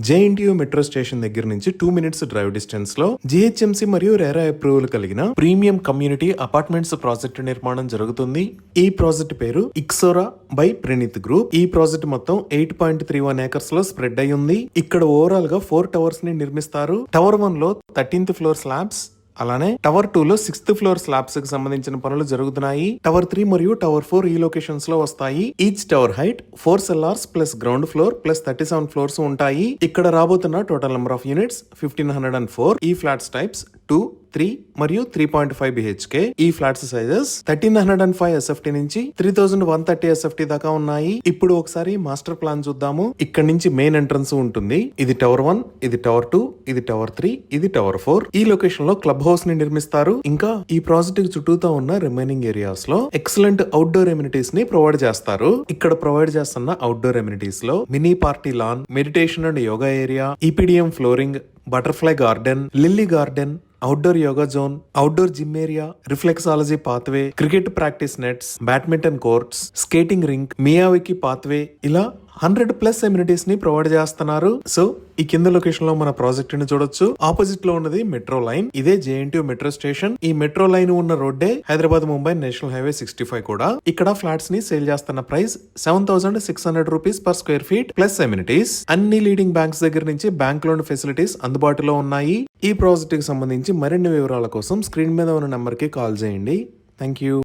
JNTU metro station దగ్గర నుంచి 2 minutes drive distance లో జిహెచ్ఎంసీ మరియు రెరా అప్రూవల్ కలిగిన ప్రీమియం కమ్యూనిటీ అపార్ట్మెంట్స్ ప్రాజెక్టు నిర్మాణం జరుగుతుంది. ఈ ప్రాజెక్ట్ పేరు ఇక్సోరా బై ప్రణీత్ గ్రూప్. ఈ ప్రాజెక్ట్ మొత్తం 8.31 acres లో స్ప్రెడ్ అయి ఉంది. ఇక్కడ ఓవరాల్ గా 4 towers ని నిర్మిస్తారు. టవర్ 1 లో 13th floor స్లాబ్స్, అలానే టవర్ 2 లో 6th floor స్లాబ్స్ కి సంబంధించిన పనులు జరుగుతున్నాయి. టవర్ 3 మరియు టవర్ 4 ఈ లొకేషన్స్ లో వస్తాయి. Each tower height 4 cellars plus ground floor plus 37 floors ఉంటాయి. ఇక్కడ రాబోతున్న టోటల్ నెంబర్ ఆఫ్ యూనిట్స్ 1504. ఈ ఫ్లాట్స్ టైప్స్ 2, 3 మరియు 3.5 BHK. ఈ ఫ్లాట్స్ సైజెస్ 1305 SFT నుంచి 3130 SFT దాకా ఉన్నాయి. ఇప్పుడు ఒకసారి మాస్టర్ ప్లాన్ చూద్దాము. ఇక్కడ నుంచి మెయిన్ ఎంట్రన్స్ ఉంటుంది. ఇది టవర్ 1, ఇది టవర్ 2, ఇది టవర్ 3, ఇది టవర్ 4. ఈ లొకేషన్ లో క్లబ్ హౌస్ ని నిర్మిస్తారు. ఇంకా ఈ ప్రాజెక్ట్ కి చుట్టూతా ఉన్న రిమైనింగ్ ఏరియాస్ లో ఎక్సలెంట్ అవుట్డోర్ ఎమ్యూనిటీస్ ని ప్రొవైడ్ చేస్తారు. ఇక్కడ ప్రొవైడ్ చేస్తున్న అవుట్డోర్ ఎమ్యూనిటీస్ లో mini party lawn, meditation and yoga area, EPDM flooring, butterfly garden, lily garden, outdoor yoga zone, outdoor gym area, reflexology pathway, cricket practice nets, badminton courts, skating rink, Miyawaki pathway, ఇలా 100+ amenities ని provide చేస్తున్నారు. So ఈ కింద location లో మన project ని చూడొచ్చు. Opposite లో ఉన్నది మెట్రో లైన్. ఇదే జేఎన్టీయూ మెట్రో స్టేషన్. ఈ మెట్రో లైన్ ఉన్న రోడ్డే హైదరాబాద్ ముంబై నేషనల్ హైవే 65 కూడా. ఇక్కడ ఫ్లాట్స్ ని సేల్ చేస్తున్న price 7,600 rupees per square feet plus amenities. అన్ని లీడింగ్ బ్యాంక్స్ దగ్గర నుంచి బ్యాంక్ లోన్ ఫెసిలిటీస్ అందుబాటులో ఉన్నాయి. ఈ ప్రాజెక్ట్ కి సంబంధించి మరిన్ని వివరాల కోసం స్క్రీన్ మీద ఉన్న నంబర్ కి కాల్ చేయండి. Thank you.